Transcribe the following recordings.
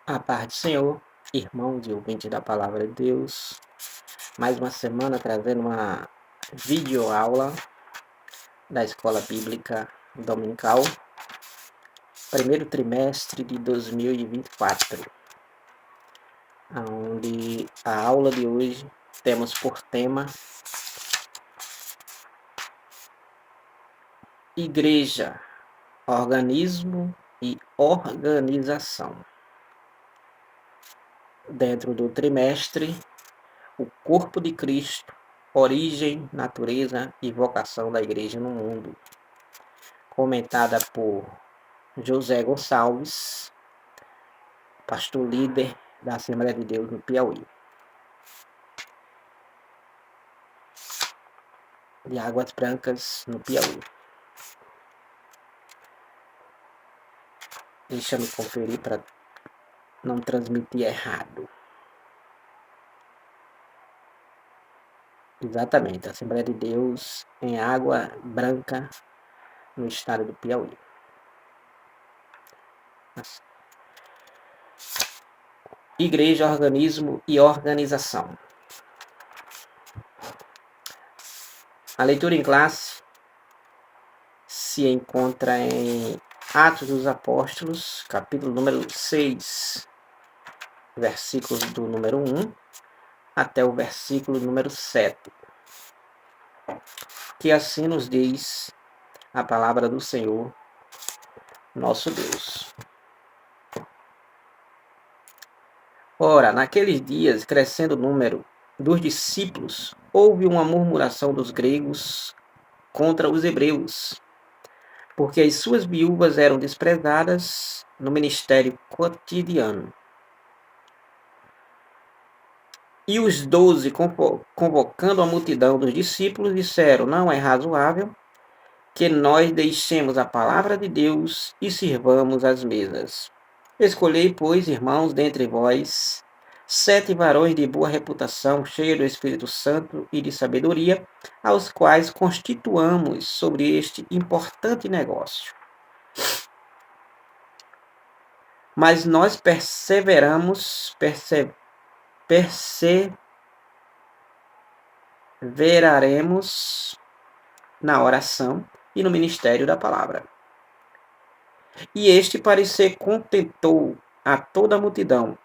A paz do Senhor, irmãos e ouvintes da Palavra de Deus. Mais uma semana trazendo uma videoaula da Escola Bíblica Dominical, primeiro trimestre de 2024, onde a aula de hoje temos por tema Igreja, Organismo e Organização. Dentro do trimestre, o corpo de Cristo, origem, natureza e vocação da igreja no mundo, comentada por José Gonçalves, pastor líder da Assembleia de Deus no Piauí, de Águas Brancas, no Piauí. Deixa eu conferir para não transmitir errado. Exatamente, Assembleia de Deus em Água Branca, no estado do Piauí. Igreja, organismo e organização. A leitura em classe se encontra em Atos dos Apóstolos, capítulo número 6, versículos do número 1 até o versículo número 7. Que assim nos diz a palavra do Senhor, nosso Deus. Ora, naqueles dias, crescendo o número dos discípulos, houve uma murmuração dos gregos contra os hebreus, porque as suas viúvas eram desprezadas no ministério cotidiano. E os 12, convocando a multidão dos discípulos, disseram: não é razoável que nós deixemos a palavra de Deus e sirvamos as mesas. Escolhei, pois, irmãos, dentre vós, 7 varões de boa reputação, cheios do Espírito Santo e de sabedoria, aos quais constituamos sobre este importante negócio. Mas nós perseveraremos na oração e no ministério da palavra. E este parecer contentou a toda a multidão,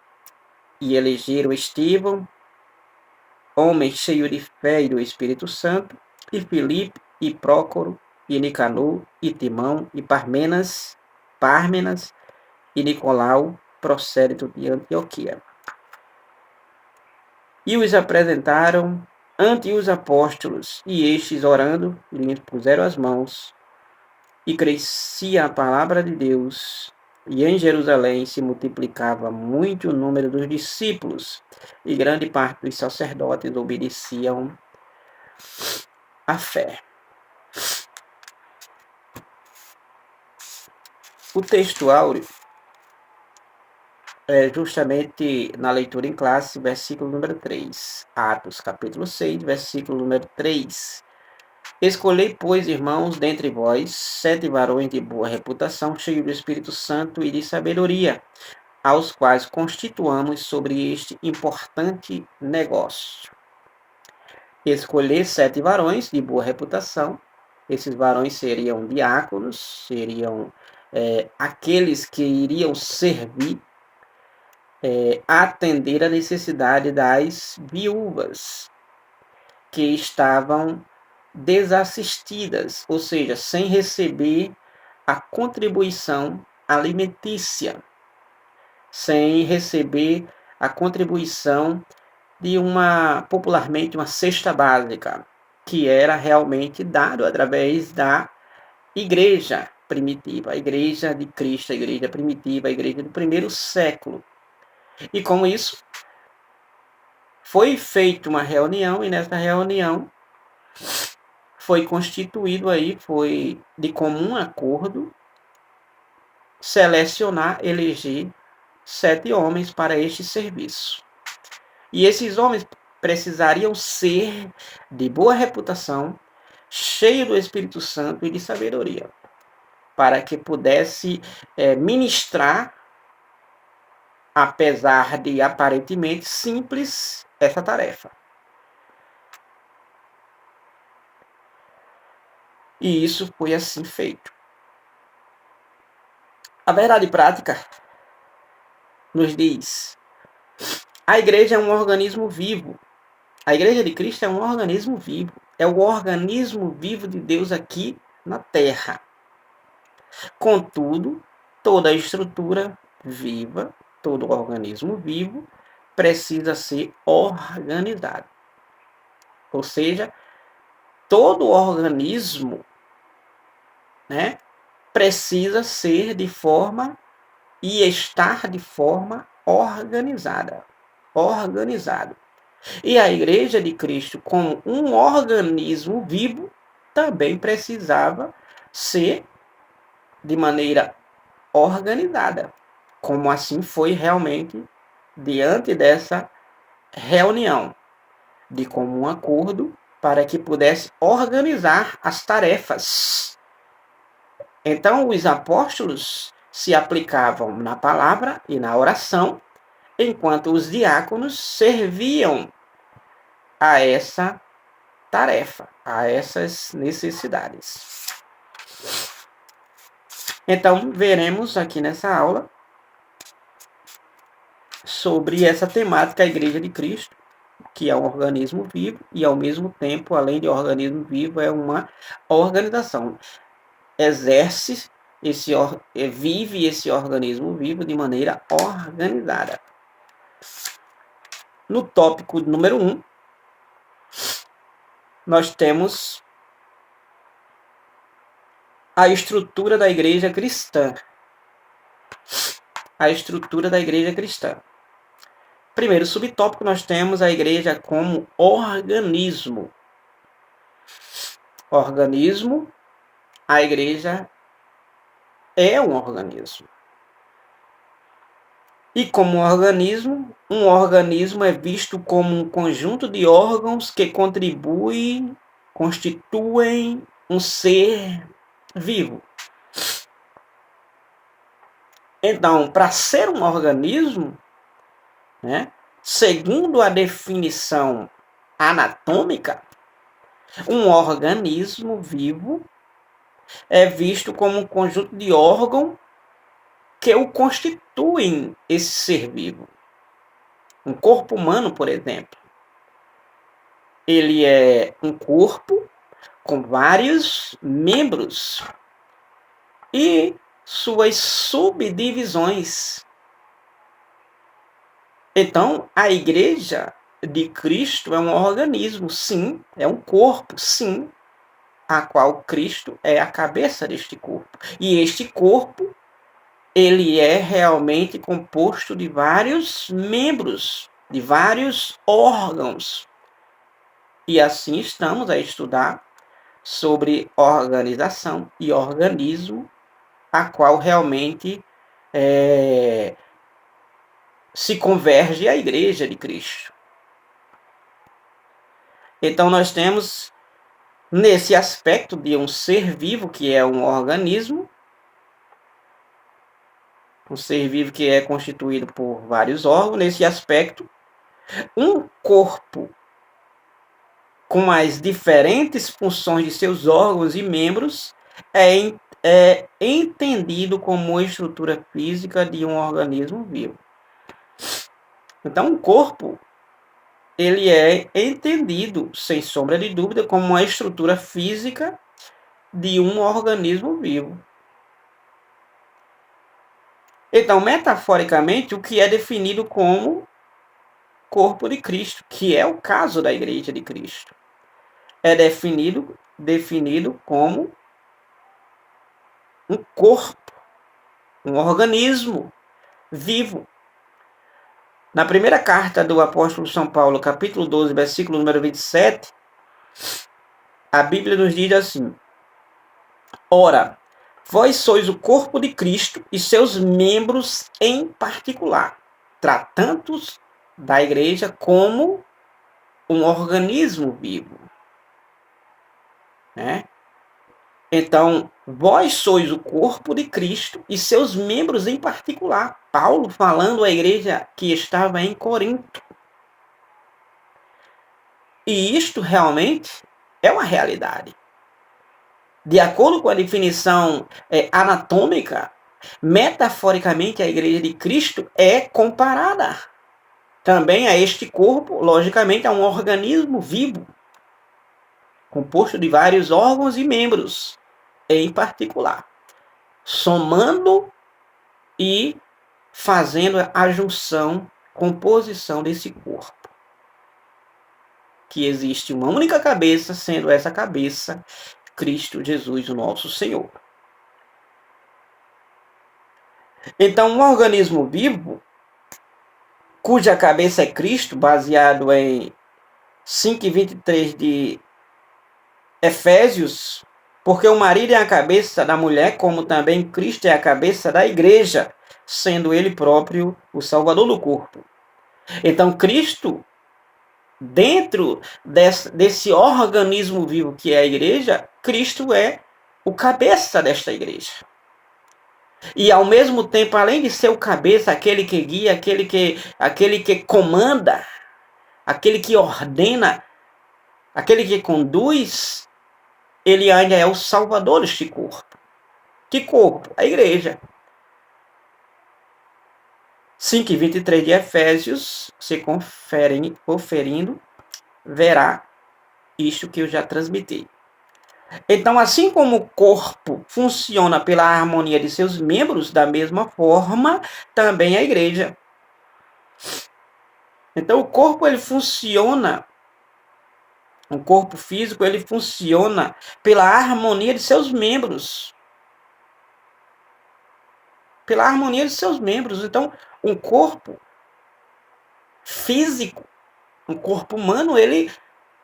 e elegeram Estevão, homem cheio de fé e do Espírito Santo, e Filipe, e Prócoro, e Nicanor, e Timão, e Pármenas, e Nicolau, procérito de Antioquia. E os apresentaram ante os apóstolos, e estes, orando, lhes puseram as mãos, e crescia a palavra de Deus, e em Jerusalém se multiplicava muito o número dos discípulos, e grande parte dos sacerdotes obedeciam à fé. O texto áureo é justamente na leitura em classe, versículo número 3. Atos, capítulo 6, versículo número 3. Escolhei, pois, irmãos, dentre vós, 7 varões de boa reputação, cheios do Espírito Santo e de sabedoria, aos quais constituamos sobre este importante negócio. Escolher 7 varões de boa reputação. Esses varões seriam diáconos, seriam aqueles que iriam servir, atender a necessidade das viúvas que estavam desassistidas, ou seja, sem receber a contribuição alimentícia, sem receber a contribuição de popularmente uma cesta básica, que era realmente dado através da igreja primitiva, a igreja de Cristo, a igreja primitiva, a igreja do primeiro século. E com isso, foi feita uma reunião, e nessa reunião foi constituído foi de comum acordo eleger 7 homens para este serviço. E esses homens precisariam ser de boa reputação, cheios do Espírito Santo e de sabedoria, para que pudesse ministrar apesar de aparentemente simples essa tarefa. E isso foi assim feito. A verdade prática nos diz: a igreja é um organismo vivo. A igreja de Cristo é um organismo vivo. É o organismo vivo de Deus aqui na terra. Contudo, toda estrutura viva, todo organismo vivo, precisa ser organizado. Ou seja, todo organismo, né, precisa ser de forma e estar de forma organizada. Organizado. E a Igreja de Cristo, como um organismo vivo, também precisava ser de maneira organizada, como assim foi realmente diante dessa reunião de comum acordo para que pudesse organizar as tarefas. Então, os apóstolos se aplicavam na palavra e na oração, enquanto os diáconos serviam a essa tarefa, a essas necessidades. Então, veremos aqui nessa aula sobre essa temática, a Igreja de Cristo, que é um organismo vivo e, ao mesmo tempo, além de organismo vivo, é uma organização. Exerce vive esse organismo vivo de maneira organizada. No tópico número 1, nós temos a estrutura da igreja cristã. A estrutura da igreja cristã. Primeiro subtópico, nós temos a igreja como organismo. Organismo, a igreja é um organismo. E como um organismo é visto como um conjunto de órgãos que constituem um ser vivo. Então, para ser um organismo, né, segundo a definição anatômica, um organismo vivo é visto como um conjunto de órgãos que o constituem esse ser vivo. Um corpo humano, por exemplo, ele é um corpo com vários membros e suas subdivisões. Então, a igreja de Cristo é um organismo, sim, é um corpo, sim, a qual Cristo é a cabeça deste corpo. E este corpo, ele é realmente composto de vários membros, de vários órgãos. E assim estamos a estudar sobre organização e organismo, a qual realmente se converge a Igreja de Cristo. Então nós temos, nesse aspecto de um ser vivo, que é um organismo, um ser vivo que é constituído por vários órgãos, nesse aspecto, um corpo com as diferentes funções de seus órgãos e membros é entendido como a estrutura física de um organismo vivo. Então, o corpo, ele é entendido, sem sombra de dúvida, como uma estrutura física de um organismo vivo. Então, metaforicamente, o que é definido como corpo de Cristo, que é o caso da Igreja de Cristo, é definido como um corpo, um organismo vivo. Na primeira carta do apóstolo São Paulo, capítulo 12, versículo número 27, a Bíblia nos diz assim: ora, vós sois o corpo de Cristo e seus membros em particular, tratando-os da igreja como um organismo vivo. Né? Então, vós sois o corpo de Cristo e seus membros em particular. Paulo falando à igreja que estava em Corinto. E isto realmente é uma realidade. De acordo com a definição anatômica, metaforicamente a igreja de Cristo é comparada também a este corpo, logicamente, a um organismo vivo, composto de vários órgãos e membros, em particular, somando e fazendo a junção, composição desse corpo. Que existe uma única cabeça, sendo essa cabeça Cristo Jesus, o nosso Senhor. Então, um organismo vivo, cuja cabeça é Cristo, baseado em 5:23 de Efésios, porque o marido é a cabeça da mulher, como também Cristo é a cabeça da igreja, sendo ele próprio o Salvador do corpo. Então, Cristo, dentro desse organismo vivo que é a igreja, Cristo é o cabeça desta igreja. E ao mesmo tempo, além de ser o cabeça, aquele que guia, aquele que comanda, aquele que ordena, aquele que conduz, ele ainda é o salvador deste corpo. Que corpo? A igreja. 5:23 de Efésios, você conferindo, verá isto que eu já transmiti. Então, assim como o corpo funciona pela harmonia de seus membros, da mesma forma, também a igreja. Então, o corpo, ele funciona, o corpo físico, ele funciona pela harmonia de seus membros. Pela harmonia de seus membros. Então, um corpo físico, um corpo humano, ele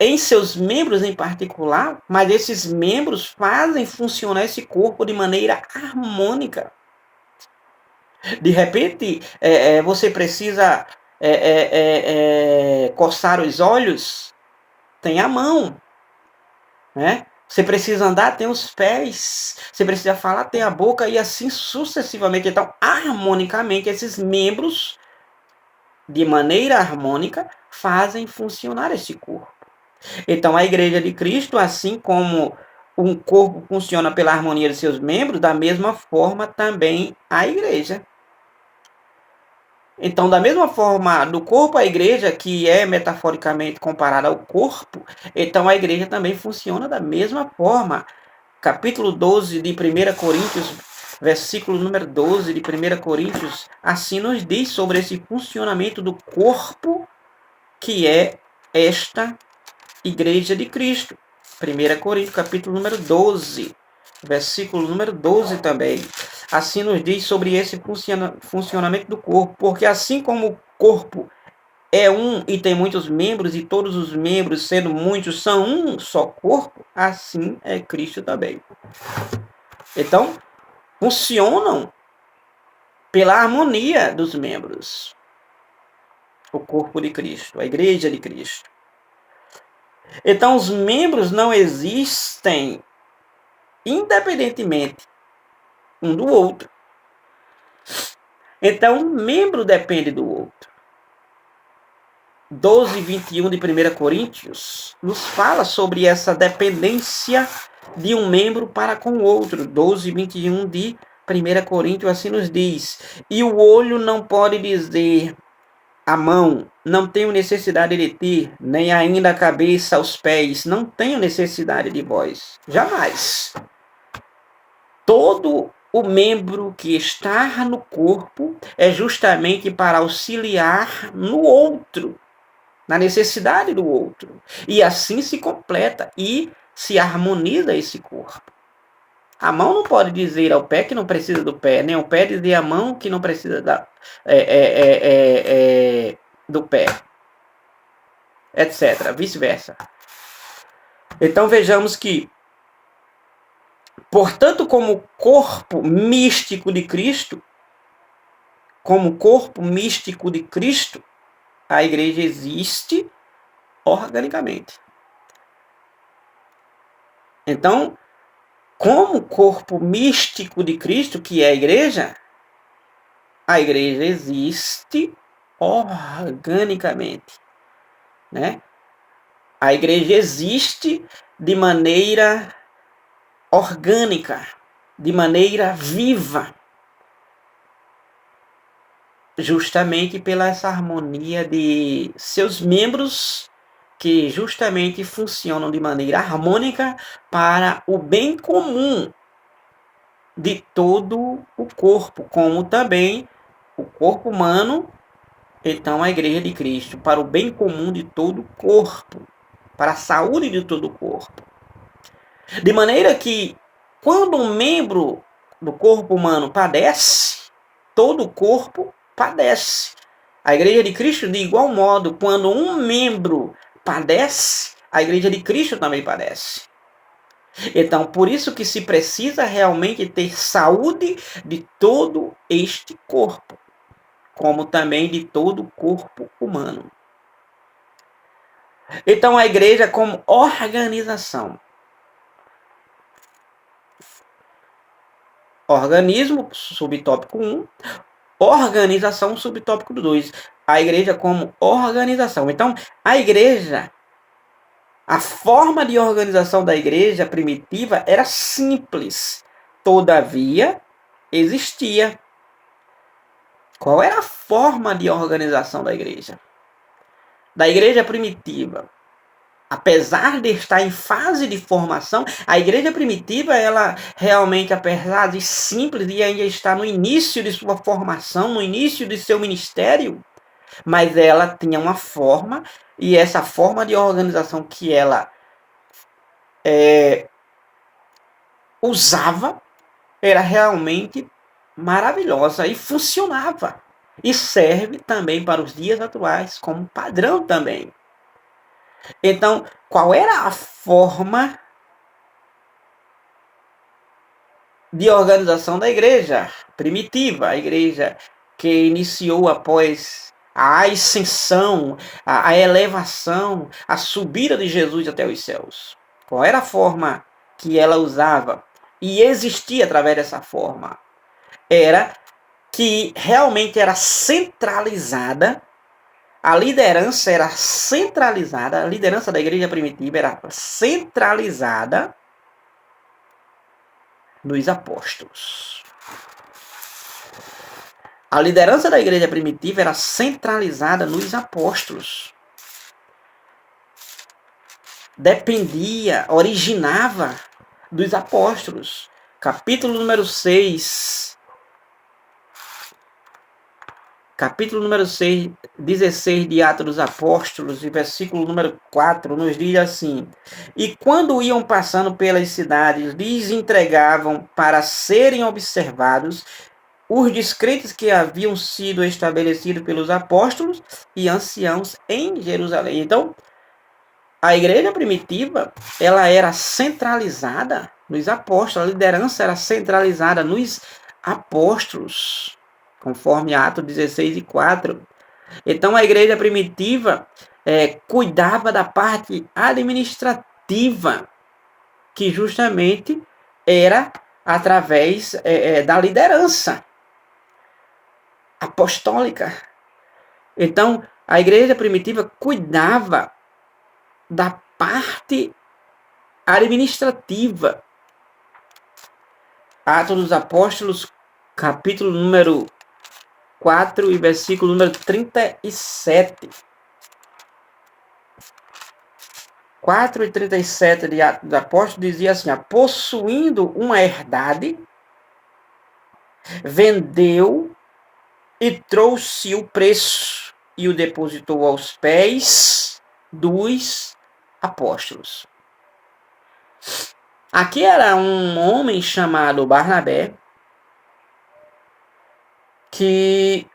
em seus membros em particular, mas esses membros fazem funcionar esse corpo de maneira harmônica. De repente, você precisa coçar os olhos, tem a mão, né? Você precisa andar, tem os pés. Você precisa falar, tem a boca, e assim sucessivamente. Então, harmonicamente, esses membros, de maneira harmônica, fazem funcionar esse corpo. Então, a igreja de Cristo, assim como um corpo funciona pela harmonia de seus membros, da mesma forma também a igreja. Então, da mesma forma, do corpo à igreja, que é metaforicamente comparada ao corpo, então a igreja também funciona da mesma forma. Capítulo 12 de 1 Coríntios, versículo número 12 de 1 Coríntios, assim nos diz sobre esse funcionamento do corpo, que é esta igreja de Cristo. 1 Coríntios, capítulo número 12, versículo número 12 também. Assim nos diz sobre esse funcionamento do corpo, porque assim como o corpo é um e tem muitos membros, e todos os membros, sendo muitos, são um só corpo, assim é Cristo também. Então, funcionam pela harmonia dos membros. O corpo de Cristo, a igreja de Cristo. Então, os membros não existem independentemente um do outro. Então, um membro depende do outro. 12:21 de 1 Coríntios nos fala sobre essa dependência de um membro para com o outro. 12:21 de 1 Coríntios assim nos diz: e o olho não pode dizer à mão, não tenho necessidade de ti, nem ainda a cabeça aos pés, não tenho necessidade de vós. Jamais. Todo o membro que está no corpo é justamente para auxiliar no outro, na necessidade do outro. E assim se completa e se harmoniza esse corpo. A mão não pode dizer ao pé que não precisa do pé, nem o pé dizer à mão que não precisa do pé, etc. Vice-versa. Então vejamos que, portanto, como corpo místico de Cristo, a igreja existe organicamente. Então, como corpo místico de Cristo, que é a igreja existe organicamente, né? A igreja existe de maneira orgânica, de maneira viva, justamente pela essa harmonia de seus membros que justamente funcionam de maneira harmônica para o bem comum de todo o corpo, como também o corpo humano, então a igreja de Cristo, para o bem comum de todo o corpo, para a saúde de todo o corpo. De maneira que, quando um membro do corpo humano padece, todo o corpo padece. A igreja de Cristo, de igual modo, quando um membro padece, a igreja de Cristo também padece. Então, por isso que se precisa realmente ter saúde de todo este corpo, como também de todo o corpo humano. Então, a igreja como organização. Organismo, subtópico 1. Organização, subtópico 2. A igreja como organização. Então, a igreja, a forma de organização da igreja primitiva era simples. Todavia, existia. Qual era a forma de organização da igreja? Da igreja primitiva. Apesar de estar em fase de formação, a igreja primitiva, ela realmente, apesar de simples e ainda está no início de sua formação, no início de seu ministério, mas ela tinha uma forma, e essa forma de organização que ela usava era realmente maravilhosa e funcionava. E serve também para os dias atuais como padrão também. Então, qual era a forma de organização da igreja primitiva? A igreja que iniciou após a ascensão, a elevação, a subida de Jesus até os céus. Qual era a forma que ela usava? E existia através dessa forma. Era que realmente era centralizada. A liderança era centralizada, a liderança da igreja primitiva era centralizada nos apóstolos. A liderança da igreja primitiva era centralizada nos apóstolos. Dependia, originava dos apóstolos. Capítulo número 6. Capítulo número 6, 16 de Atos dos Apóstolos, e versículo número 4, nos diz assim: E quando iam passando pelas cidades, lhes entregavam para serem observados os descrentes que haviam sido estabelecidos pelos apóstolos e anciãos em Jerusalém. Então, a igreja primitiva, ela era centralizada nos apóstolos, a liderança era centralizada nos apóstolos, conforme Atos 16 e 4. Então, a igreja primitiva cuidava da parte administrativa, que justamente era através da liderança apostólica. Então, a igreja primitiva cuidava da parte administrativa. Atos dos Apóstolos, capítulo número 4 e versículo número 37. 4 e 37 de Atos dos Apóstolos dizia assim: possuindo uma herdade, vendeu e trouxe o preço e o depositou aos pés dos apóstolos. Aqui era um homem chamado Barnabé, que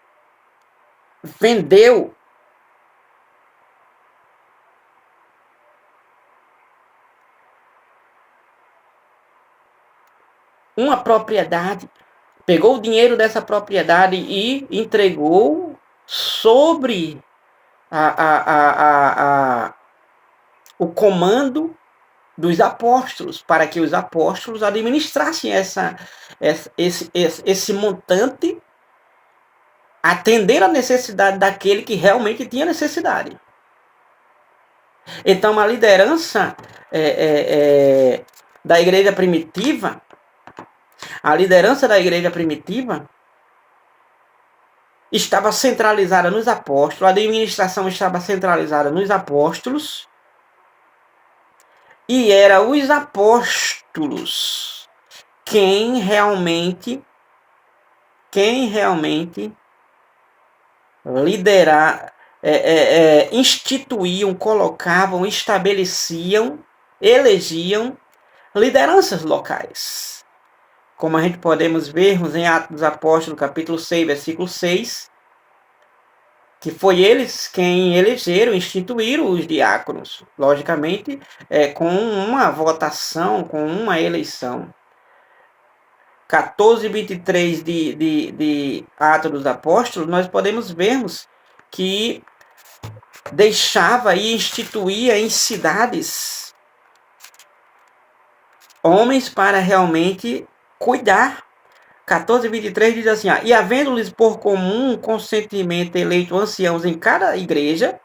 vendeu uma propriedade, pegou o dinheiro dessa propriedade e entregou sobre o comando dos apóstolos, para que os apóstolos administrassem esse montante, atender a necessidade daquele que realmente tinha necessidade. Então, a liderança da igreja primitiva, estava centralizada nos apóstolos, a administração estava centralizada nos apóstolos, e era os apóstolos quem realmente instituíam, colocavam, estabeleciam, elegiam lideranças locais. Como a gente podemos vermos em Atos dos Apóstolos, capítulo 6, versículo 6, que foi eles quem elegeram, instituíram os diáconos, logicamente, com uma votação, com uma eleição. 14:23 de Atos dos Apóstolos, nós podemos vermos que deixava e instituía em cidades homens para realmente cuidar. 14:23 diz assim, e havendo-lhes por comum consentimento eleito anciãos em cada igreja,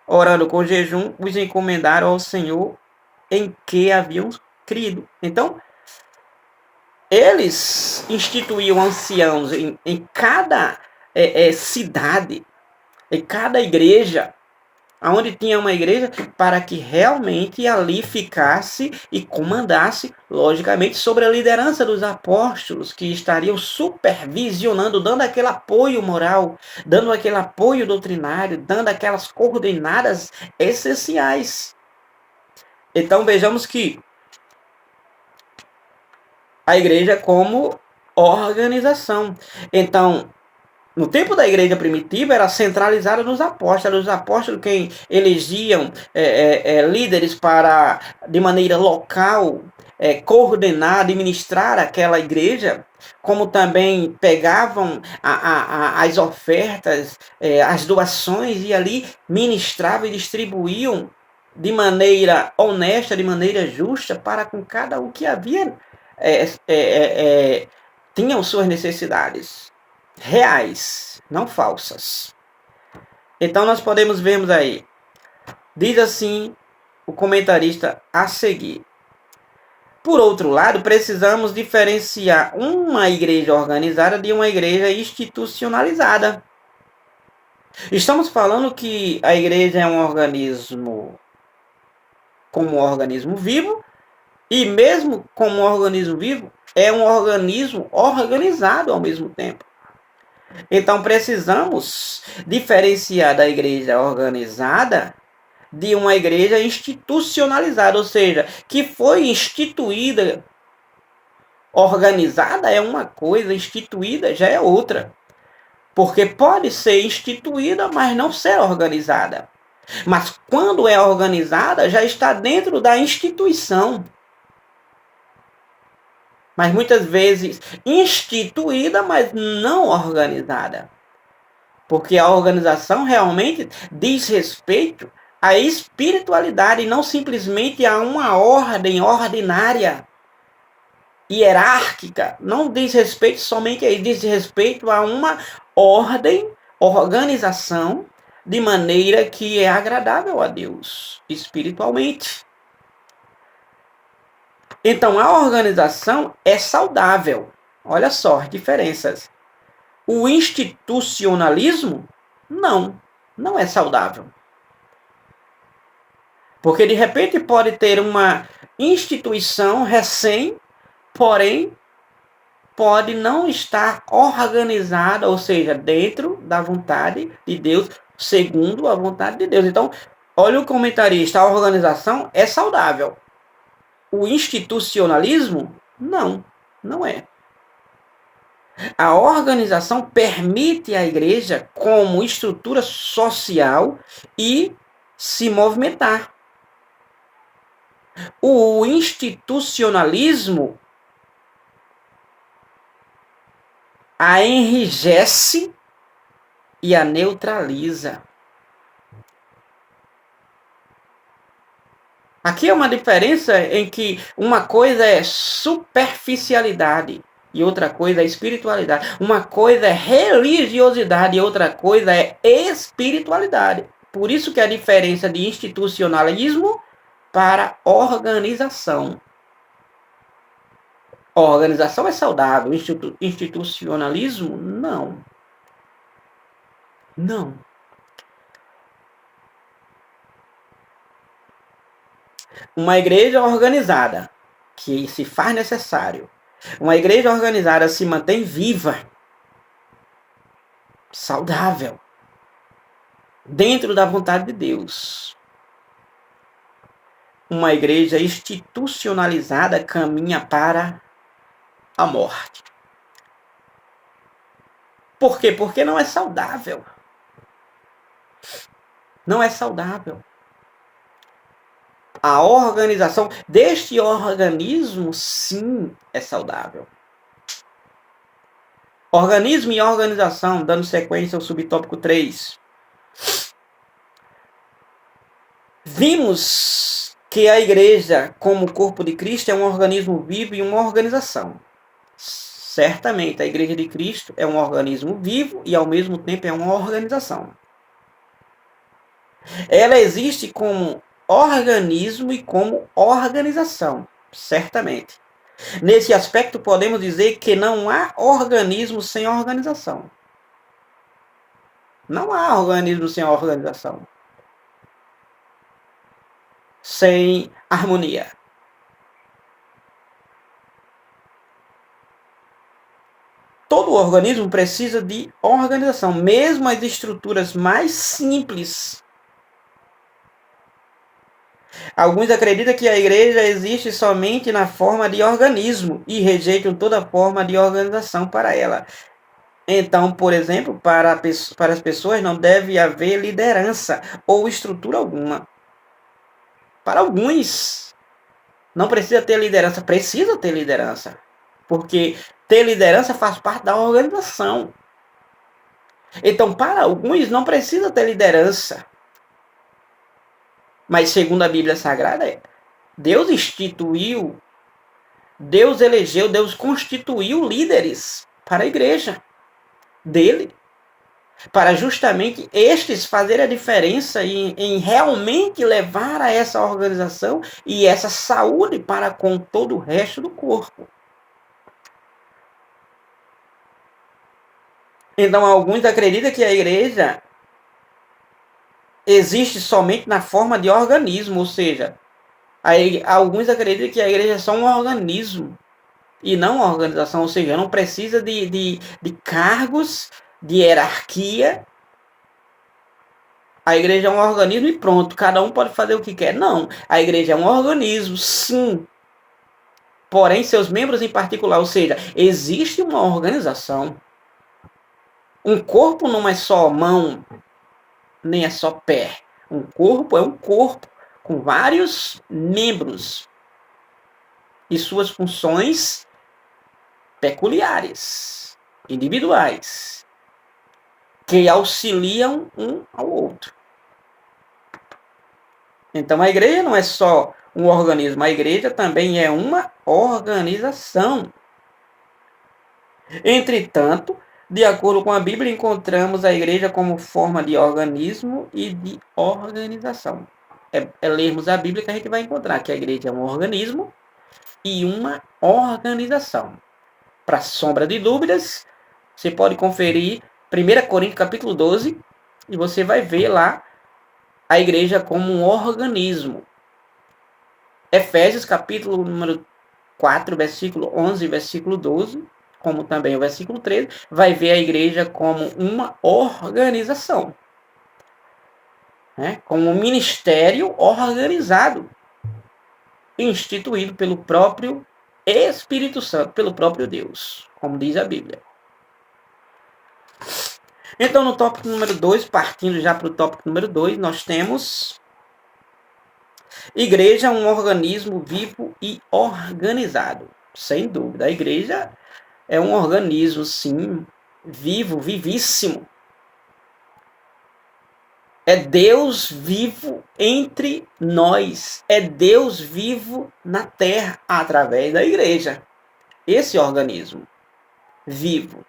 orando com jejum, os encomendaram ao Senhor em que haviam crido. Então, eles instituíam anciãos em cada cidade, em cada igreja, onde tinha uma igreja, para que realmente ali ficasse e comandasse, logicamente, sobre a liderança dos apóstolos, que estariam supervisionando, dando aquele apoio moral, dando aquele apoio doutrinário, dando aquelas coordenadas essenciais. Então vejamos que a igreja como organização. Então, no tempo da igreja primitiva, era centralizada nos apóstolos. Os apóstolos quem elegiam líderes para, de maneira local, coordenar, administrar aquela igreja, como também pegavam as ofertas, as doações, e ali ministravam e distribuíam de maneira honesta, de maneira justa, para com cada um que havia, tinham suas necessidades reais, não falsas. Então nós podemos vermos aí, diz assim o comentarista a seguir: por outro lado, precisamos diferenciar uma igreja organizada de uma igreja institucionalizada. Estamos falando que a igreja é um organismo, como um organismo vivo, e mesmo como um organismo vivo, é um organismo organizado ao mesmo tempo. Então precisamos diferenciar da igreja organizada de uma igreja institucionalizada, ou seja, que foi instituída. Organizada é uma coisa, instituída já é outra. Porque pode ser instituída, mas não ser organizada. Mas quando é organizada, já está dentro da instituição. Mas muitas vezes instituída, mas não organizada. Porque a organização realmente diz respeito à espiritualidade e não simplesmente a uma ordem ordinária, hierárquica. Não diz respeito somente a isso, diz respeito a uma ordem, organização, de maneira que é agradável a Deus espiritualmente. Então, a organização é saudável. Olha só as diferenças. O institucionalismo, não é saudável. Porque, de repente, pode ter uma instituição recém, porém, pode não estar organizada, ou seja, dentro da vontade de Deus, segundo a vontade de Deus. Então, olha o comentarista, a organização é saudável. O institucionalismo, não é. A organização permite à igreja como estrutura social e se movimentar. O institucionalismo a enrijece e a neutraliza. Aqui é uma diferença em que uma coisa é superficialidade e outra coisa é espiritualidade. Uma coisa é religiosidade e outra coisa é espiritualidade. Por isso que a diferença de institucionalismo para organização. A organização é saudável, institucionalismo não. Não. Uma igreja organizada, que se faz necessário. Uma igreja organizada se mantém viva, saudável, dentro da vontade de Deus. Uma igreja institucionalizada caminha para a morte. Por quê? Porque não é saudável. Não é saudável. A organização deste organismo, sim, é saudável. Organismo e organização, dando sequência ao subtópico 3. Vimos que a igreja, como corpo de Cristo, é um organismo vivo e uma organização. Certamente, a igreja de Cristo é um organismo vivo e, ao mesmo tempo, é uma organização. Ela existe como organismo e como organização, certamente. Nesse aspecto, podemos dizer que não há organismo sem organização. Não há organismo sem organização. Sem harmonia. Todo organismo precisa de organização, mesmo as estruturas mais simples. Alguns acreditam que a igreja existe somente na forma de organismo e rejeitam toda forma de organização para ela. Então, por exemplo, para as pessoas não deve haver liderança ou estrutura alguma. Para alguns, não precisa ter liderança, precisa ter liderança. Porque ter liderança faz parte da organização. Então, para alguns, não precisa ter liderança. Mas, segundo a Bíblia Sagrada, Deus instituiu, Deus elegeu, Deus constituiu líderes para a igreja dele. Para justamente estes fazerem a diferença em realmente levar a essa organização e essa saúde para com todo o resto do corpo. Então, alguns acreditam que a igreja existe somente na forma de organismo, ou seja, alguns acreditam que a igreja é só um organismo e não uma organização, ou seja, não precisa de cargos, de hierarquia. A igreja é um organismo e pronto, cada um pode fazer o que quer. Não, a igreja é um organismo, sim. Porém, seus membros em particular, ou seja, existe uma organização. Um corpo não é só mão, nem é só pé. Um corpo é um corpo com vários membros e suas funções peculiares, individuais, que auxiliam um ao outro. Então a igreja não é só um organismo, a igreja também é uma organização. Entretanto, de acordo com a Bíblia, encontramos a igreja como forma de organismo e de organização. É lermos a Bíblia que a gente vai encontrar que a igreja é um organismo e uma organização. Para sombra de dúvidas, você pode conferir 1 Coríntios capítulo 12 e você vai ver lá a igreja como um organismo. Efésios capítulo número 4, versículo 11 e versículo 12, como também o versículo 13, vai ver a igreja como uma organização. Como um ministério organizado, instituído pelo próprio Espírito Santo, pelo próprio Deus, como diz a Bíblia. Então, no tópico número 2, partindo já para o tópico número 2, nós temos igreja, um organismo vivo e organizado. Sem dúvida, a igreja é um organismo, sim, vivo, vivíssimo. É Deus vivo entre nós. É Deus vivo na terra através da igreja. Esse organismo vivo.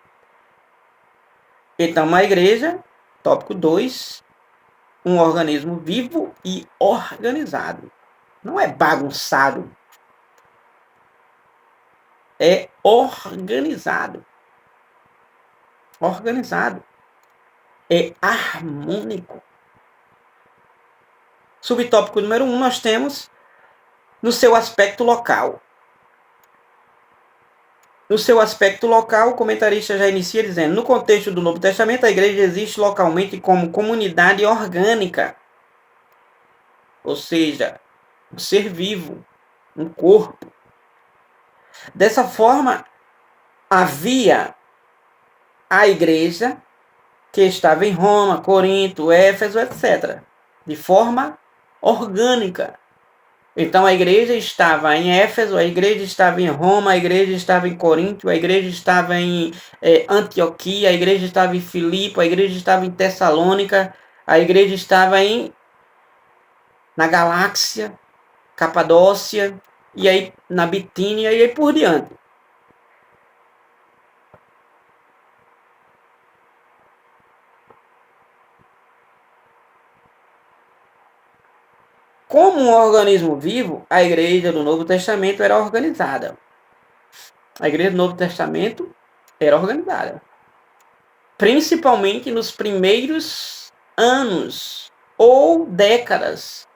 Então, uma igreja, tópico 2, um organismo vivo e organizado. Não é bagunçado. É organizado. Organizado. É harmônico. Subtópico número 1, nós temos no seu aspecto local. No seu aspecto local, o comentarista já inicia dizendo: no contexto do Novo Testamento, a igreja existe localmente como comunidade orgânica, ou seja, um ser vivo, um corpo. Dessa forma, havia a igreja que estava em Roma, Corinto, Éfeso, etc., de forma orgânica. Então a igreja estava em Éfeso, a igreja estava em Roma, a igreja estava em Corinto, a igreja estava em Antioquia, a igreja estava em Filipe, a igreja estava em Tessalônica, a igreja estava na Galáxia, Capadócia, e aí na Bitínia e aí por diante. Como um organismo vivo, a igreja do Novo Testamento era organizada. A igreja do Novo Testamento era organizada. Principalmente nos primeiros anos ou décadas.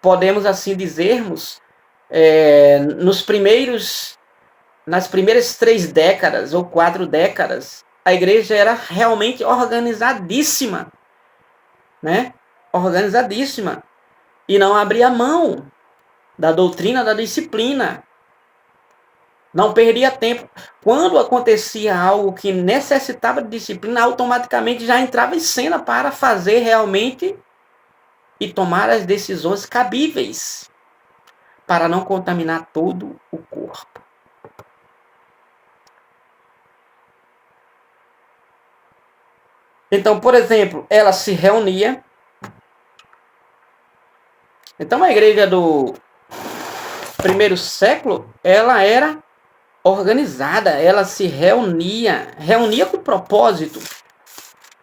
Podemos assim dizermos, nas primeiras 3 décadas ou 4 décadas, a igreja era realmente organizadíssima, né? Organizadíssima, e não abria mão da doutrina, da disciplina. Não perdia tempo. Quando acontecia algo que necessitava de disciplina, automaticamente já entrava em cena para fazer realmente e tomar as decisões cabíveis para não contaminar todo o corpo. Então, por exemplo, ela se reunia. Então, a igreja do primeiro século, ela era organizada, ela se reunia com propósito.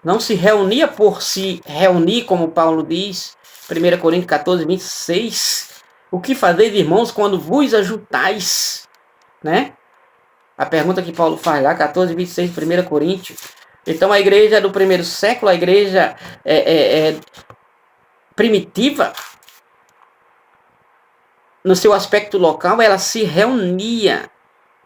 Não se reunia por se reunir, como Paulo diz, 1 Coríntios 14, 26. O que fazeis, irmãos, quando vos ajuntais? Né? A pergunta que Paulo faz lá, 14, 26, 1 Coríntios. Então, a igreja do primeiro século, a igreja primitiva, no seu aspecto local, ela se reunia.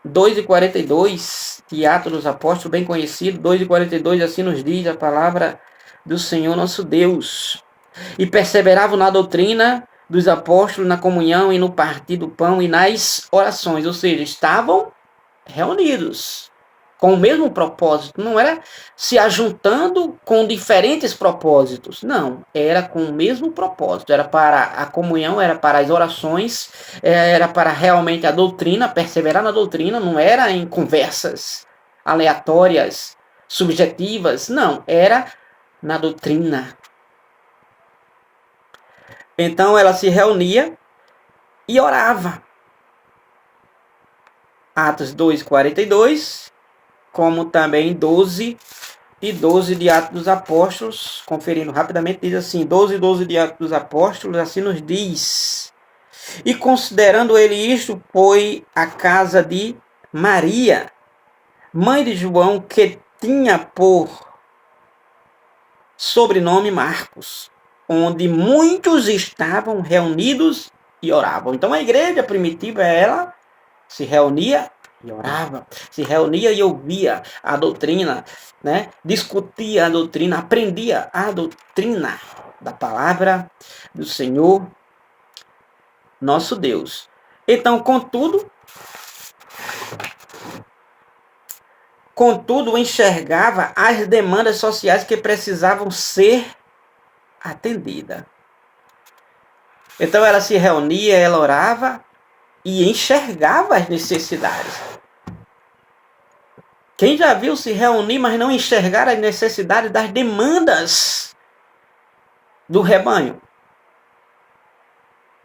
2:42 de Atos dos Apóstolos, bem conhecido, 2:42, assim nos diz a palavra do Senhor nosso Deus. E perseveravam na doutrina dos apóstolos, na comunhão e no partir do pão e nas orações. Ou seja, estavam reunidos com o mesmo propósito. Não era se ajuntando com diferentes propósitos. Não, era com o mesmo propósito. Era para a comunhão, era para as orações, era para realmente a doutrina, perseverar na doutrina. Não era em conversas aleatórias, subjetivas. Não, era na doutrina. Então ela se reunia e orava. Atos 2:42, como também 12 de Atos dos Apóstolos, conferindo rapidamente, diz assim, 12 de Atos dos Apóstolos, assim nos diz: e considerando ele isto, foi à casa de Maria, mãe de João, que tinha por sobrenome Marcos, onde muitos estavam reunidos e oravam. Então a igreja primitiva, ela se reunia e orava, se reunia e ouvia a doutrina, né? Discutia a doutrina, aprendia a doutrina da palavra do Senhor, nosso Deus. Então, contudo, enxergava as demandas sociais que precisavam ser atendidas. Então, ela se reunia, ela orava e enxergava as necessidades. Quem já viu se reunir, mas não enxergar as necessidades das demandas do rebanho.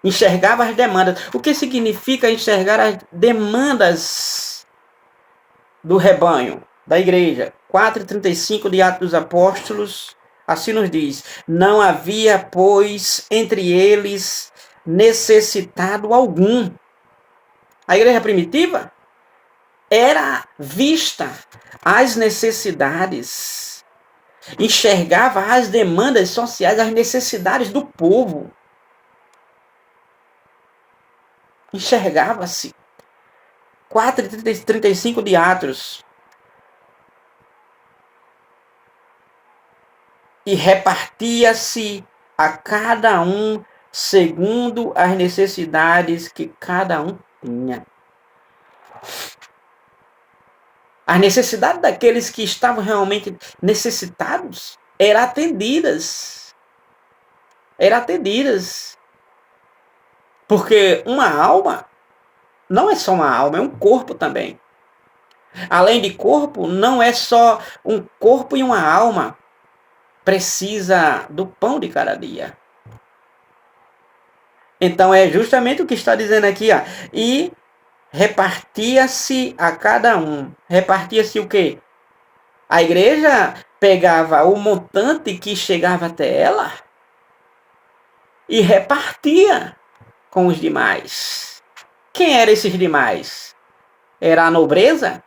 Enxergava as demandas. O que significa enxergar as demandas do rebanho, da igreja? 4:35 de Atos dos Apóstolos, assim nos diz: não havia, pois, entre eles necessitado algum. A igreja primitiva era vista as necessidades, enxergava as demandas sociais, as necessidades do povo. Enxergava-se. 4:35 de Atos. E repartia-se a cada um segundo as necessidades que cada um tinha. As necessidades daqueles que estavam realmente necessitados eram atendidas. Eram atendidas. Porque uma alma não é só uma alma, é um corpo também. Além de corpo, não é só um corpo e uma alma. Precisa do pão de cada dia. Então é justamente o que está dizendo aqui, ó. E repartia-se a cada um. Repartia-se o quê? A igreja pegava o montante que chegava até ela e repartia com os demais. Quem eram esses demais? Era a nobreza?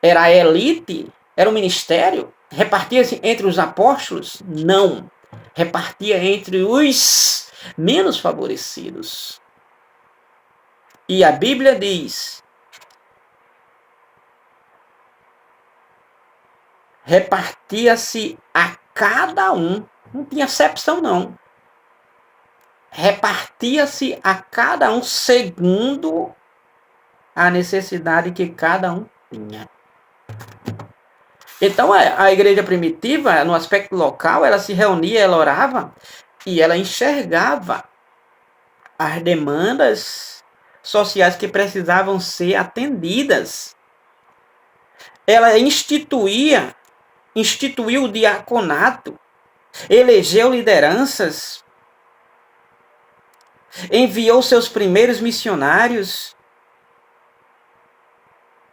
Era a elite? Era o ministério? Repartia-se entre os apóstolos? Não. Repartia entre os menos favorecidos. E a Bíblia diz: repartia-se a cada um. Não tinha acepção, não. Repartia-se a cada um segundo a necessidade que cada um tinha. Então a igreja primitiva, no aspecto local, ela se reunia, ela orava e ela enxergava as demandas sociais que precisavam ser atendidas. Ela instituiu o diaconato, elegeu lideranças, enviou seus primeiros missionários.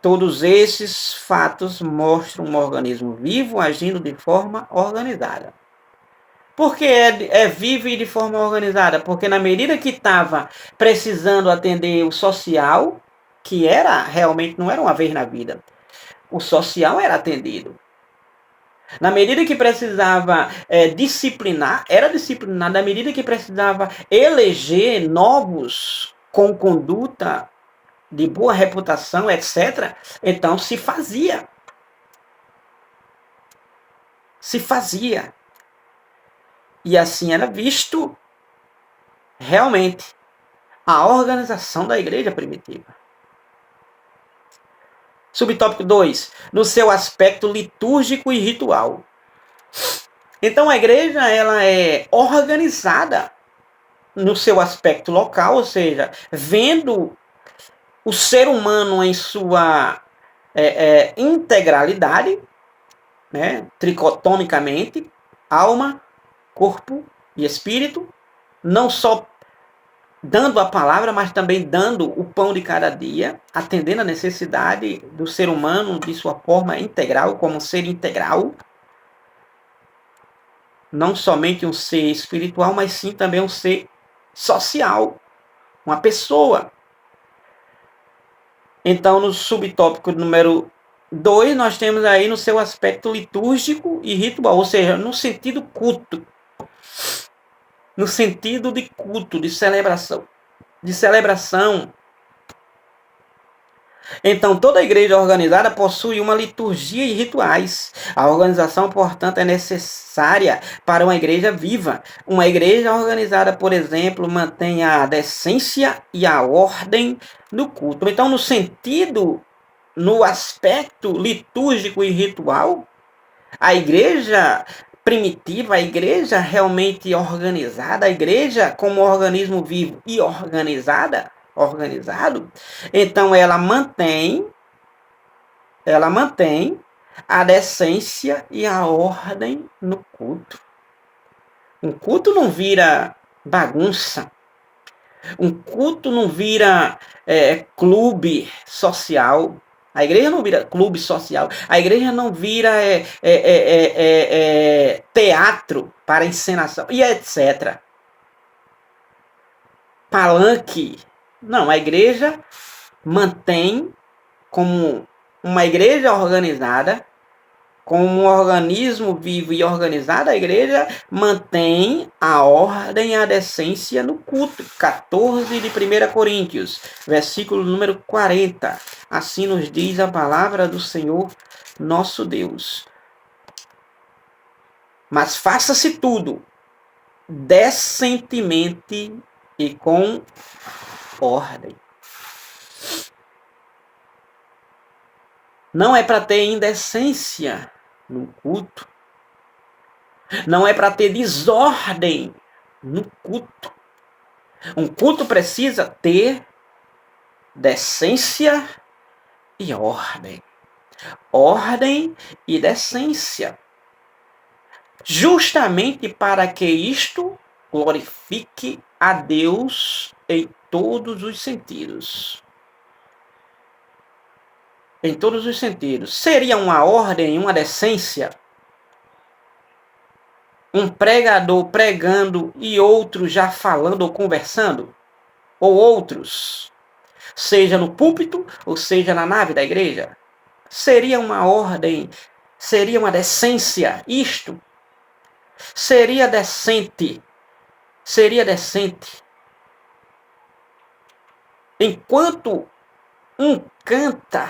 Todos esses fatos mostram um organismo vivo agindo de forma organizada. Por que é vivo e de forma organizada? Porque na medida que estava precisando atender o social, que era realmente não era uma vez na vida, o social era atendido. Na medida que precisava disciplinar, era disciplinado. Na medida que precisava eleger novos com conduta de boa reputação, etc., então se fazia. Se fazia. E assim era visto realmente a organização da igreja primitiva. Subtópico 2. No seu aspecto litúrgico e ritual. Então a igreja ela é organizada no seu aspecto local, ou seja, vendo o ser humano em sua integralidade, né, tricotomicamente, alma, corpo e espírito, não só dando a palavra, mas também dando o pão de cada dia, atendendo a necessidade do ser humano de sua forma integral, como um ser integral, não somente um ser espiritual, mas sim também um ser social, uma pessoa. Então, no subtópico número 2, nós temos aí no seu aspecto litúrgico e ritual, ou seja, no sentido culto. No sentido de culto, de celebração. Então, toda igreja organizada possui uma liturgia e rituais. A organização, portanto, é necessária para uma igreja viva. Uma igreja organizada, por exemplo, mantém a decência e a ordem no culto. Então, no aspecto litúrgico e ritual, a igreja primitiva, a igreja realmente organizada, a igreja como organismo vivo e organizado, então ela mantém a decência e a ordem no culto. Um culto não vira bagunça. Um culto não vira clube social. A igreja não vira clube social. A igreja não vira teatro para encenação e etc. Palanque. Não, a igreja mantém como uma igreja organizada, como um organismo vivo e organizado, a igreja mantém a ordem e a decência no culto. 14 de 1 Coríntios, versículo número 40. Assim nos diz a palavra do Senhor nosso Deus. Mas faça-se tudo decentemente e com ordem. Não é para ter indecência no culto. Não é para ter desordem no culto. Um culto precisa ter decência e ordem. Ordem e decência. Justamente para que isto glorifique a Deus em todos os sentidos. Em todos os sentidos. Seria uma ordem, uma decência, um pregador pregando e outro já falando ou conversando? Ou outros, seja no púlpito ou seja na nave da igreja? Seria uma ordem, seria uma decência isto? Seria decente? Seria decente? Enquanto um canta,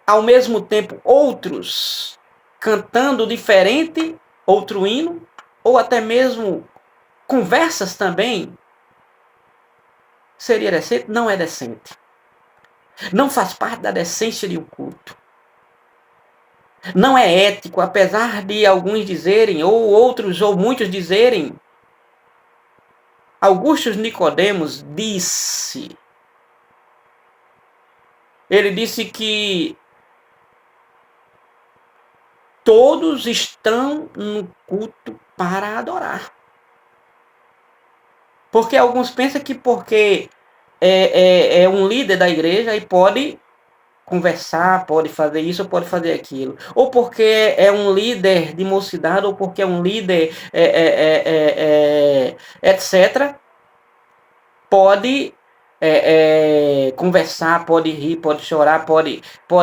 ao mesmo tempo outros cantando diferente, outro hino, ou até mesmo conversas também, seria decente? Não é decente. Não faz parte da decência de um culto. Não é ético, apesar de alguns dizerem, ou outros, ou muitos dizerem. Augusto Nicodemos disse, ele disse que todos estão no culto para adorar. Porque alguns pensam que porque é um líder da igreja e pode conversar, pode fazer isso, pode fazer aquilo. Ou porque é um líder de mocidade, ou porque é um líder, etc. Pode conversar, pode rir, pode chorar, pode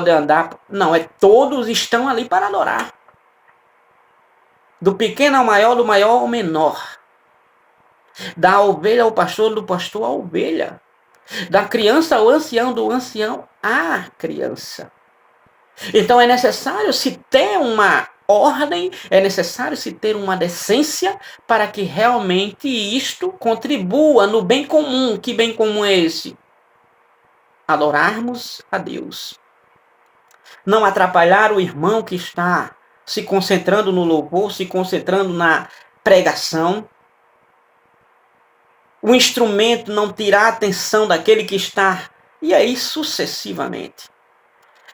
andar. Não, todos estão ali para adorar. Do pequeno ao maior, do maior ao menor. Da ovelha ao pastor, do pastor à ovelha. Da criança ao ancião, do ancião à criança. Então é necessário se ter uma ordem, é necessário se ter uma decência para que realmente isto contribua no bem comum. Que bem comum é esse? Adorarmos a Deus. Não atrapalhar o irmão que está se concentrando no louvor, se concentrando na pregação. O instrumento não tirar a atenção daquele que está, e aí sucessivamente.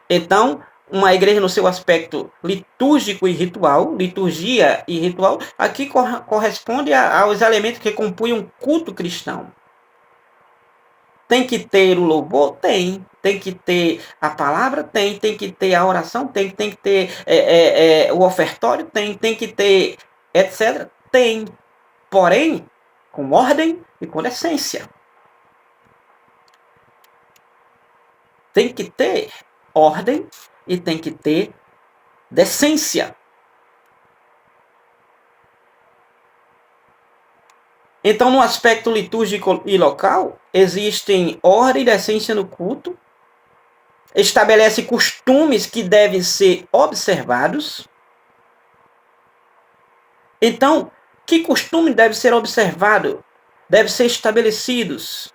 Então, uma igreja no seu aspecto litúrgico e ritual, liturgia e ritual, aqui corresponde aos elementos que compõem um culto cristão. Tem que ter o louvor? Tem. Tem que ter a palavra? Tem. Tem que ter a oração? Tem. Tem que ter o ofertório? Tem. Tem que ter etc. Tem. Porém, com ordem e com decência. Tem que ter ordem e tem que ter decência. Então, no aspecto litúrgico e local, existem ordem e decência no culto, estabelece costumes que devem ser observados. Então, que costume deve ser observado? Deve ser estabelecidos.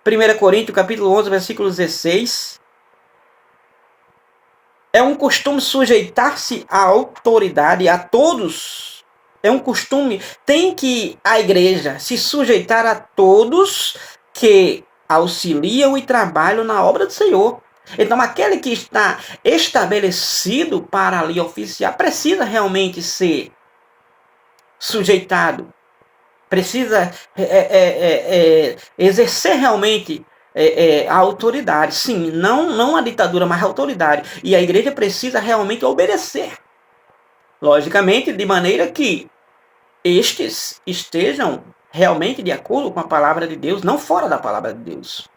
1 Coríntios, capítulo 11, versículo 16. É um costume sujeitar-se à autoridade, a todos. É um costume, tem que a igreja se sujeitar a todos que auxiliam e trabalham na obra do Senhor. Então, aquele que está estabelecido para ali oficiar, precisa realmente ser sujeitado, precisa exercer realmente a autoridade. Sim, não a ditadura, mas a autoridade. E a igreja precisa realmente obedecer. Logicamente, de maneira que estes estejam realmente de acordo com a palavra de Deus, não fora da palavra de Deus.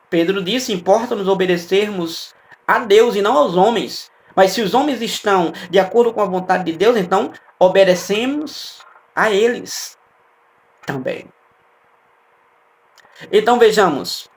Pedro disse: importa-nos obedecermos a Deus e não aos homens. Mas se os homens estão de acordo com a vontade de Deus, então obedecemos a eles também. Então vejamos.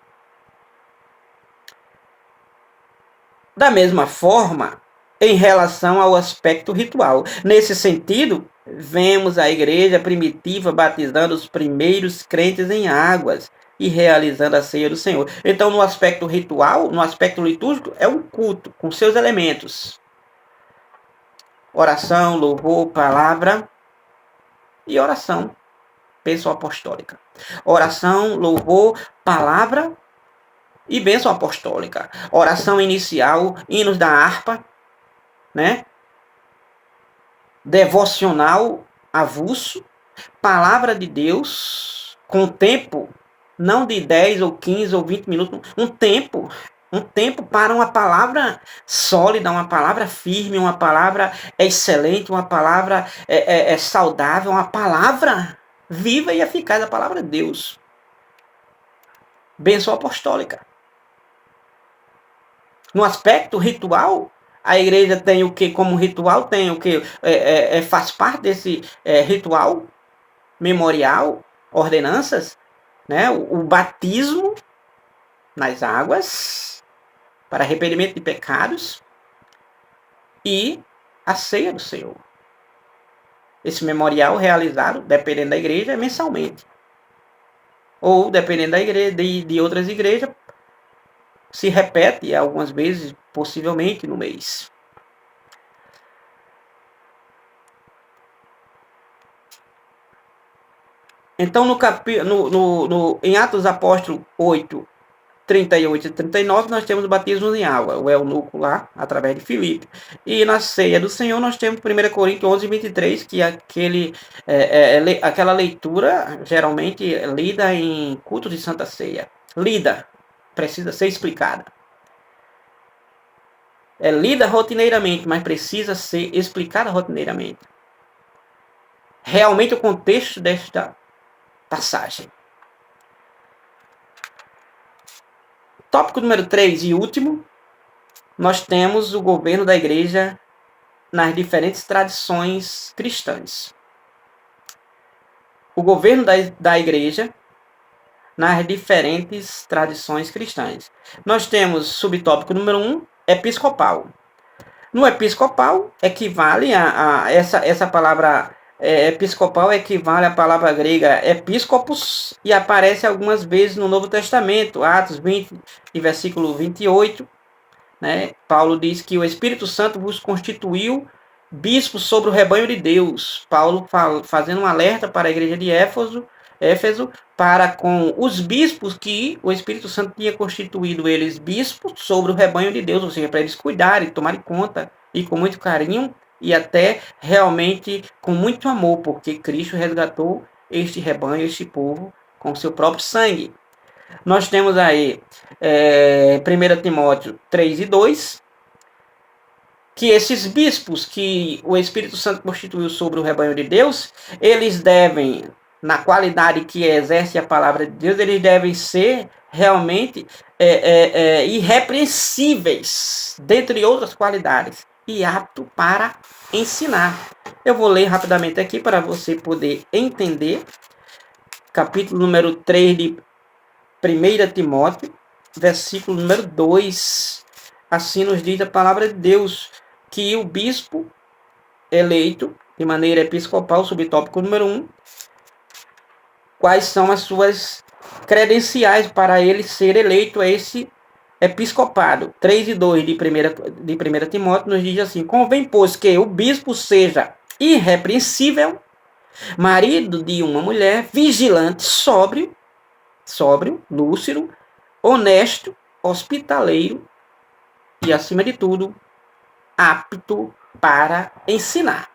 Da mesma forma, em relação ao aspecto ritual. Nesse sentido, vemos a igreja primitiva batizando os primeiros crentes em águas e realizando a ceia do Senhor. Então, no aspecto ritual, no aspecto litúrgico, é um culto com seus elementos: oração, louvor, palavra e oração. Bênção apostólica. Oração, louvor, palavra e bênção apostólica. Oração inicial, hinos da harpa, né? Devocional avulso, palavra de Deus, com tempo, não de 10 ou 15 ou 20 minutos, um tempo para uma palavra sólida, uma palavra firme, uma palavra excelente, uma palavra saudável, uma palavra viva e eficaz, a palavra de Deus. Bênção apostólica. No aspecto ritual, a igreja tem o que como ritual? Tem o que faz parte desse ritual memorial, ordenanças, né? O batismo nas águas para arrependimento de pecados e a ceia do Senhor. Esse memorial realizado, dependendo da igreja, mensalmente. Ou, dependendo da igreja, de outras igrejas, se repete algumas vezes, possivelmente no mês. Então, em Atos Apóstolos 8, 38 e 39, nós temos o batismo em água, o eunuco lá, através de Filipe. E na ceia do Senhor, nós temos 1 Coríntios 11, 23, que é aquela leitura, geralmente lida em culto de Santa Ceia. Lida, precisa ser explicada. É lida rotineiramente, mas precisa ser explicada rotineiramente. Realmente o contexto desta passagem. Tópico número 3 e último, nós temos o governo da igreja nas diferentes tradições cristãs. O governo da igreja nas diferentes tradições cristãs. Nós temos subtópico número 1, episcopal. No episcopal, equivale a essa palavra episcopal equivale à palavra grega episcopos e aparece algumas vezes no Novo Testamento, Atos 20 e versículo 28, né? Paulo diz que o Espírito Santo vos constituiu bispos sobre o rebanho de Deus. Paulo fazendo um alerta para a igreja de Éfeso, para com os bispos que o Espírito Santo tinha constituído eles bispos sobre o rebanho de Deus, ou seja, para eles cuidarem, tomarem conta e com muito carinho e até realmente com muito amor, porque Cristo resgatou este rebanho, este povo, com seu próprio sangue. Nós temos aí 1 Timóteo 3 e 2, que esses bispos que o Espírito Santo constituiu sobre o rebanho de Deus, eles devem, na qualidade que exerce a palavra de Deus, eles devem ser realmente irrepreensíveis, dentre outras qualidades, e apto para ensinar. Eu vou ler rapidamente aqui para você poder entender. Capítulo número 3 de 1 Timóteo, versículo número 2. Assim nos diz a palavra de Deus, que o bispo eleito de maneira episcopal, subtópico número 1, quais são as suas credenciais para ele ser eleito a esse episcopado. 3 e 2 de 1 Timóteo nos diz assim: convém, pois, que o bispo seja irrepreensível, marido de uma mulher, vigilante, sóbrio, lúcido, honesto, hospitaleiro e, acima de tudo, apto para ensinar.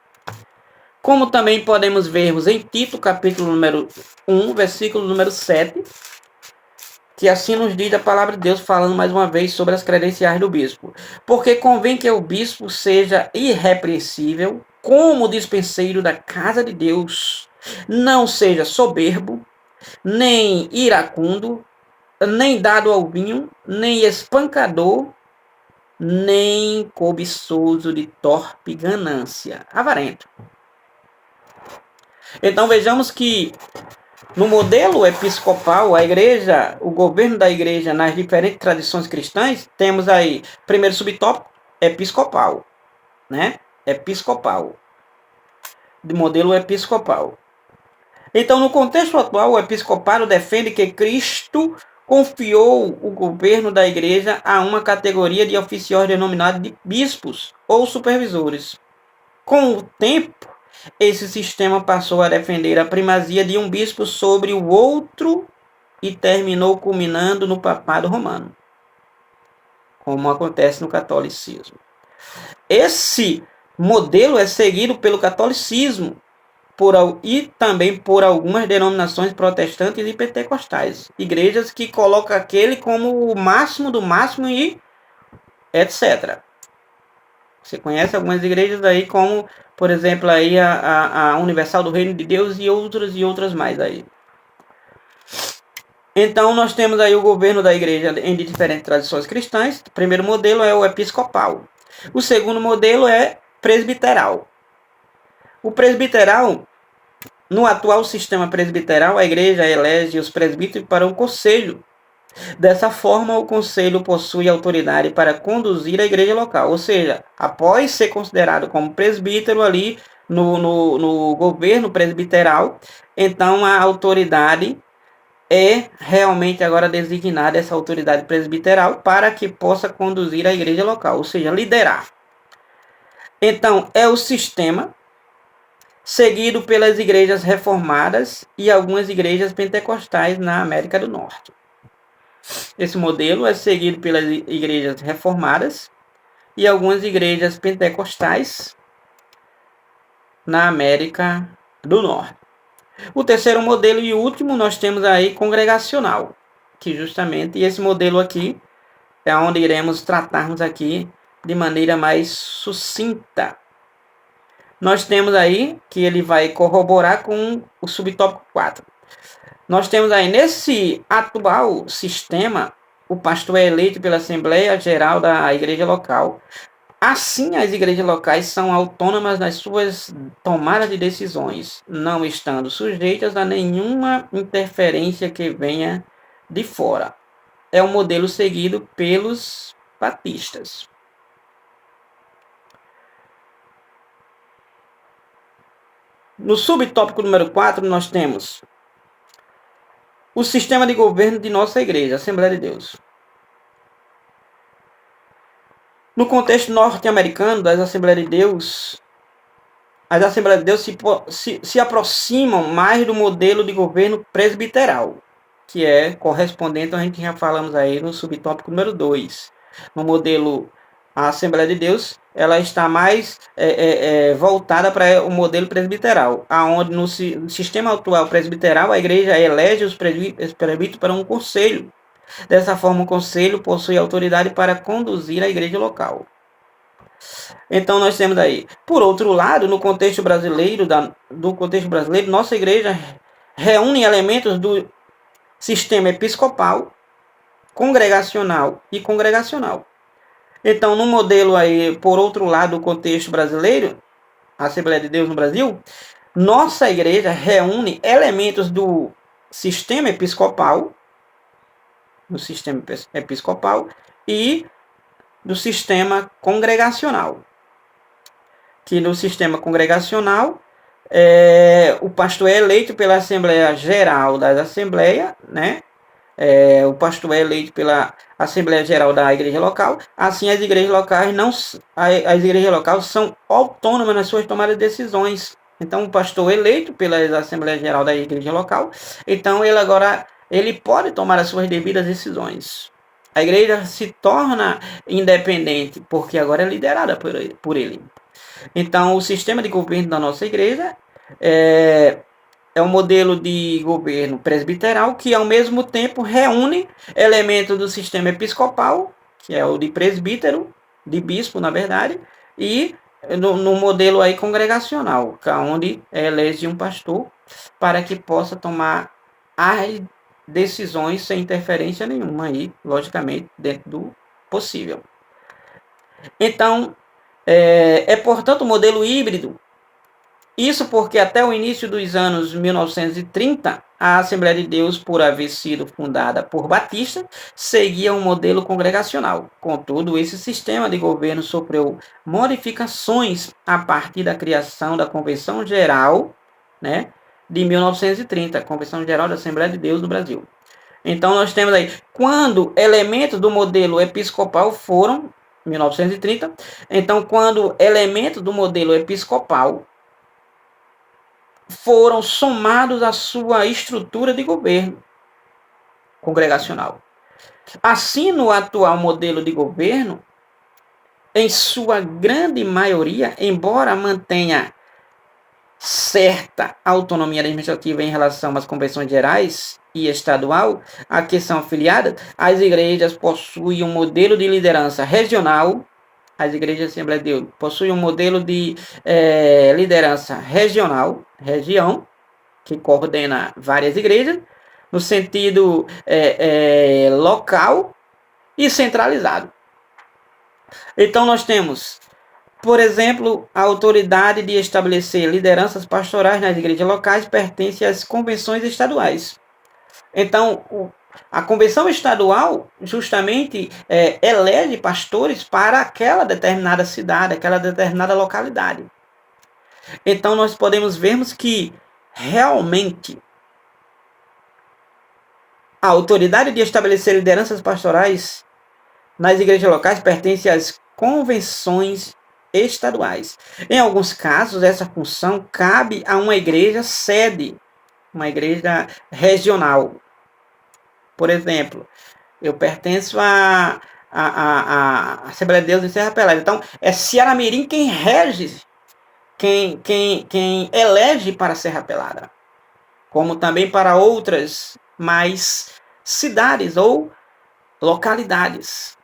Como também podemos vermos em Tito, capítulo número 1, versículo número 7, que assim nos diz a palavra de Deus, falando mais uma vez sobre as credenciais do bispo. Porque convém que o bispo seja irrepreensível, como dispenseiro da casa de Deus, não seja soberbo, nem iracundo, nem dado ao vinho, nem espancador, nem cobiçoso de torpe ganância, avarento. Então vejamos que no modelo episcopal, a igreja, o governo da igreja nas diferentes tradições cristãs, temos aí, primeiro subtópico, episcopal, né? Episcopal, de modelo episcopal. Então, no contexto atual, o episcopado defende que Cristo confiou o governo da igreja a uma categoria de oficiais denominados de bispos ou supervisores. Com o tempo, esse sistema passou a defender a primazia de um bispo sobre o outro e terminou culminando no papado romano, como acontece no catolicismo. Esse modelo é seguido pelo catolicismo e também por algumas denominações protestantes e pentecostais, igrejas que colocam aquele como o máximo do máximo e etc. Você conhece algumas igrejas aí, como, por exemplo, aí a Universal do Reino de Deus e outras mais aí. Então, nós temos aí o governo da igreja em diferentes tradições cristãs. O primeiro modelo é o episcopal. O segundo modelo é presbiteral. O presbiteral, no atual sistema presbiteral, a igreja elege os presbíteros para um conselho. Dessa forma, o conselho possui autoridade para conduzir a igreja local, ou seja, após ser considerado como presbítero ali no governo presbiteral, então a autoridade é realmente agora designada, essa autoridade presbiteral, para que possa conduzir a igreja local, ou seja, liderar. Então, é o sistema seguido pelas igrejas reformadas e algumas igrejas pentecostais na América do Norte. Esse modelo é seguido pelas igrejas reformadas e algumas igrejas pentecostais na América do Norte. O terceiro modelo e último nós temos aí congregacional, que justamente esse modelo aqui é onde iremos tratarmos aqui de maneira mais sucinta. Nós temos aí que ele vai corroborar com o subtópico 4. Nós temos aí, nesse atual sistema, o pastor é eleito pela Assembleia Geral da igreja local. Assim, as igrejas locais são autônomas nas suas tomadas de decisões, não estando sujeitas a nenhuma interferência que venha de fora. É o modelo seguido pelos batistas. No subtópico número 4, nós temos o sistema de governo de nossa igreja, Assembleia de Deus. No contexto norte-americano das Assembleias de Deus, as Assembleias de Deus se aproximam mais do modelo de governo presbiteral, que é correspondente, a gente já falamos aí no subtópico número 2. No modelo, a Assembleia de Deus, ela está mais voltada para o modelo presbiteral, aonde no sistema atual presbiteral, a igreja elege os presbíteros para um conselho. Dessa forma, o conselho possui autoridade para conduzir a igreja local. Então, nós temos aí, por outro lado, no contexto brasileiro, nossa igreja reúne elementos do sistema episcopal, congregacional e congregacional. Então, no modelo aí, por outro lado, do contexto brasileiro, a Assembleia de Deus no Brasil, nossa igreja reúne elementos do sistema episcopal, e do sistema congregacional. Que no sistema congregacional, o pastor é eleito pela Assembleia Geral das Assembleias, né? O pastor é eleito pela Assembleia Geral da igreja local. Assim, as igrejas locais são autônomas nas suas tomadas de decisões. Então, o pastor é eleito pela Assembleia Geral da igreja local, então ele pode tomar as suas devidas decisões. A igreja se torna independente, porque agora é liderada por ele. Então, o sistema de governo da nossa igreja é um modelo de governo presbiteral que, ao mesmo tempo, reúne elementos do sistema episcopal, que é o de presbítero, de bispo, na verdade, e no modelo aí congregacional, onde elege um pastor para que possa tomar as decisões sem interferência nenhuma, aí, logicamente, dentro do possível. Então, portanto, o modelo híbrido. Isso porque até o início dos anos 1930, a Assembleia de Deus, por haver sido fundada por Batista, seguia um modelo congregacional. Contudo, esse sistema de governo sofreu modificações a partir da criação da Convenção Geral, né, de 1930, Convenção Geral da Assembleia de Deus do Brasil. Então, nós temos aí, quando elementos do modelo episcopal foram, 1930, então, quando elementos do modelo episcopal foram somados à sua estrutura de governo congregacional. Assim, no atual modelo de governo, em sua grande maioria, embora mantenha certa autonomia administrativa em relação às convenções gerais e estadual a que são afiliadas, as igrejas possuem um modelo de liderança regional. As igrejas de Assembleia de Deus possuem um modelo de liderança regional, região, que coordena várias igrejas, no sentido local e centralizado. Então, nós temos, por exemplo, a autoridade de estabelecer lideranças pastorais nas igrejas locais pertence às convenções estaduais. Então, a convenção estadual justamente elege pastores para aquela determinada cidade, aquela determinada localidade. Então, nós podemos vermos que realmente a autoridade de estabelecer lideranças pastorais nas igrejas locais pertence às convenções estaduais. Em alguns casos, essa função cabe a uma igreja sede, uma igreja regional. Por exemplo, eu pertenço à Assembleia de Deus em Serra Pelada. Então, é Ceará-Mirim quem rege, quem elege para Serra Pelada, como também para outras mais cidades ou localidades.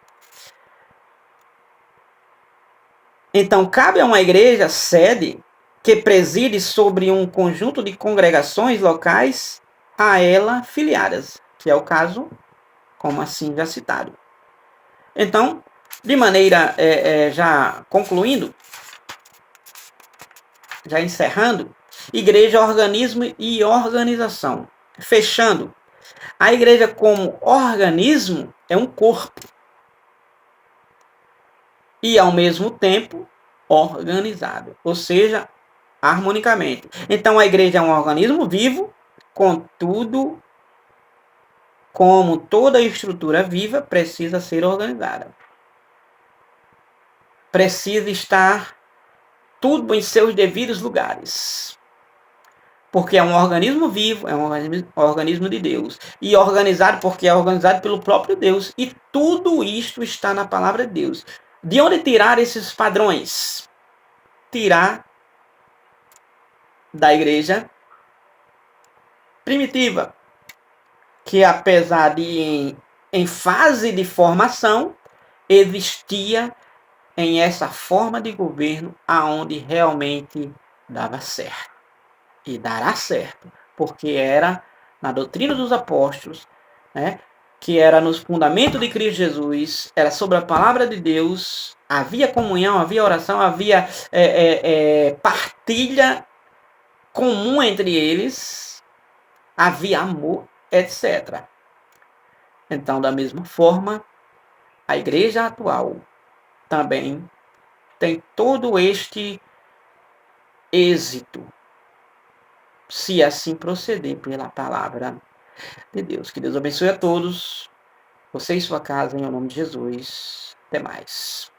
Então, cabe a uma igreja sede que preside sobre um conjunto de congregações locais a ela filiadas, que é o caso, como assim já citado. Então, de maneira já concluindo, já encerrando, igreja, organismo e organização. Fechando, a igreja como organismo é um corpo e, ao mesmo tempo, organizado, ou seja, harmonicamente. Então, a igreja é um organismo vivo, contudo, como toda estrutura viva, precisa ser organizada. Precisa estar tudo em seus devidos lugares. Porque é um organismo vivo, é um organismo de Deus. E organizado porque é organizado pelo próprio Deus. E tudo isto está na palavra de Deus. De onde tirar esses padrões? Tirar da igreja primitiva, que apesar de em fase de formação, existia em essa forma de governo aonde realmente dava certo. E dará certo, porque era na doutrina dos apóstolos, né, que era nos fundamentos de Cristo Jesus, era sobre a palavra de Deus, havia comunhão, havia oração, havia partilha comum entre eles, havia amor, etc. Então, da mesma forma, a igreja atual também tem todo este êxito, se assim proceder pela palavra de Deus. Que Deus abençoe a todos, você e sua casa, em nome de Jesus. Até mais.